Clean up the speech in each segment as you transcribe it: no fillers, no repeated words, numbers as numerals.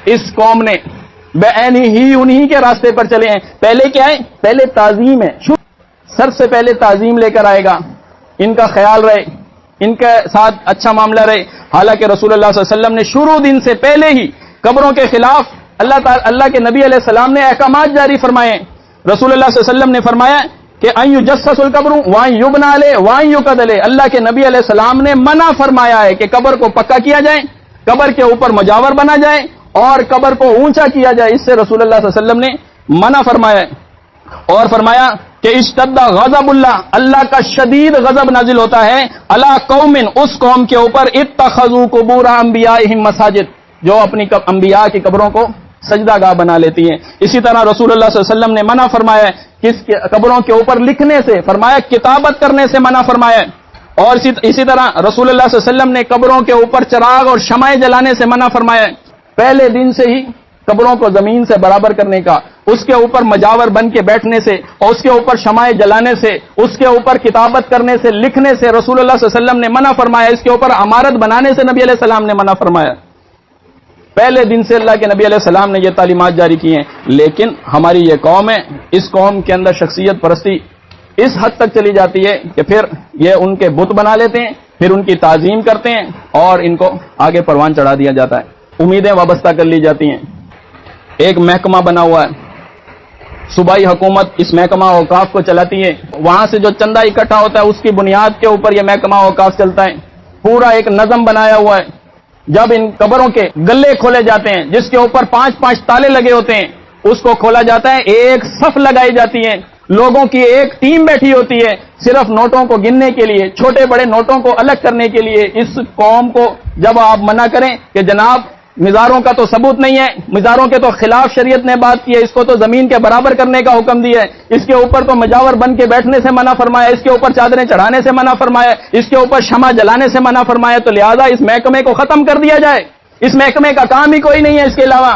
اس قوم نے بعینی ہی انہی کے راستے پر چلے ہیں. پہلے کیا ہے؟ پہلے تعظیم ہے. سب سے پہلے تعظیم لے کر آئے گا, ان کا خیال رہے, ان کے ساتھ اچھا معاملہ رہے. حالانکہ رسول اللہ صلی اللہ علیہ وسلم نے شروع دن سے پہلے ہی قبروں کے خلاف اللہ کے نبی علیہ السلام نے احکامات جاری فرمائے. رسول اللہ صلی اللہ علیہ وسلم نے فرمایا کہ ان یجسس القبر وان یبنى علیہ وان یقعد علیہ. اللہ کے نبی علیہ السلام نے منع فرمایا ہے کہ قبر کو پکا کیا جائے, قبر کے اوپر مجاور بنا جائے اور قبر کو اونچا کیا جائے. اس سے رسول اللہ صلی اللہ علیہ وسلم نے منع فرمایا ہے. اور فرمایا کہ اشتد غضب اللہ کا شدید غضب نازل ہوتا ہے علی قوم, اس قوم کے اوپر اتخذوا قبور انبیائہم مساجد, جو اپنی انبیاء کی قبروں کو سجدہ گاہ بنا لیتی ہیں. اسی طرح رسول اللہ صلی اللہ علیہ وسلم نے منع فرمایا ہے قبروں کے اوپر لکھنے سے, فرمایا کتابت کرنے سے منع فرمایا ہے. اور اسی طرح رسول اللہ صلی اللہ علیہ وسلم نے قبروں کے اوپر چراغ اور شمعیں جلانے سے منع فرمایا ہے. پہلے دن سے ہی قبروں کو زمین سے برابر کرنے کا, اس کے اوپر مجاور بن کے بیٹھنے سے اور اس کے اوپر شمعیں جلانے سے, اس کے اوپر کتابت کرنے سے, لکھنے سے رسول اللہ صلی اللہ علیہ وسلم نے منع فرمایا. اس کے اوپر عمارت بنانے سے نبی علیہ السلام نے منع فرمایا. پہلے دن سے اللہ کے نبی علیہ السلام نے یہ تعلیمات جاری کی ہیں. لیکن ہماری یہ قوم ہے, اس قوم کے اندر شخصیت پرستی اس حد تک چلی جاتی ہے کہ پھر یہ ان کے بت بنا لیتے ہیں, پھر ان کی تعظیم کرتے ہیں اور ان کو آگے پروان چڑھا دیا جاتا ہے. امیدیں وابستہ کر لی جاتی ہیں. ایک محکمہ بنا ہوا ہے, صوبائی حکومت اس محکمہ اوقاف کو چلاتی ہے. وہاں سے جو چندہ اکٹھا ہوتا ہے اس کی بنیاد کے اوپر یہ محکمہ اوقاف چلتا ہے. پورا ایک نظم بنایا ہوا ہے. جب ان قبروں کے گلے کھولے جاتے ہیں جس کے اوپر 5 تالے لگے ہوتے ہیں, اس کو کھولا جاتا ہے, ایک صف لگائی جاتی ہے, لوگوں کی ایک ٹیم بیٹھی ہوتی ہے صرف نوٹوں کو گننے کے لیے, چھوٹے بڑے نوٹوں کو الگ کرنے کے لیے. اس قوم کو جب آپ منع کریں کہ جناب مزاروں کا تو ثبوت نہیں ہے, مزاروں کے تو خلاف شریعت نے بات کی ہے, اس کو تو زمین کے برابر کرنے کا حکم دیا ہے, اس کے اوپر تو مجاور بن کے بیٹھنے سے منع فرمایا, اس کے اوپر چادریں چڑھانے سے منع فرمایا, اس کے اوپر شمع جلانے سے منع فرمایا, تو لہذا اس محکمے کو ختم کر دیا جائے. اس محکمے کا کام ہی کوئی نہیں ہے, اس کے علاوہ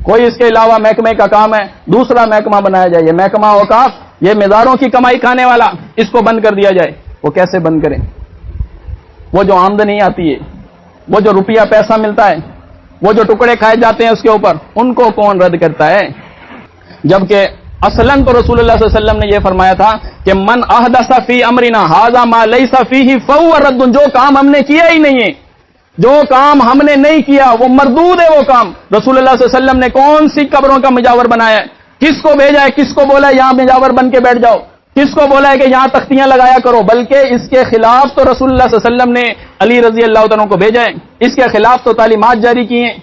کوئی اس کے علاوہ محکمے کا کام ہے دوسرا محکمہ بنایا جائے. یہ محکمہ اوقاف, یہ مزاروں کی کمائی کھانے والا, اس کو بند کر دیا جائے. وہ کیسے بند کریں؟ وہ جو آمدنی آتی ہے, وہ جو روپیہ پیسہ ملتا ہے, وہ جو ٹکڑے کھائے جاتے ہیں اس کے اوپر, ان کو کون رد کرتا ہے؟ جبکہ اصلاً تو رسول اللہ صلی اللہ علیہ وسلم نے یہ فرمایا تھا کہ من احدث فی امرنا ھذا ما لیس فیہ فہو رد. جو کام ہم نے کیا ہی نہیں ہے, جو کام ہم نے نہیں کیا وہ مردود ہے. وہ کام رسول اللہ صلی اللہ علیہ وسلم نے کون سی قبروں کا مجاور بنایا ہے؟ کس کو بھیجا ہے؟ کس کو بولا ہے یہاں مجاور بن کے بیٹھ جاؤ؟ کس کو بولا ہے کہ یہاں تختیاں لگایا کرو؟ بلکہ اس کے خلاف تو رسول اللہ صلی اللہ علیہ وسلم نے علی رضی اللہ عنہ کو بھیجا ہے, اس کے خلاف تو تعلیمات جاری کی ہیں.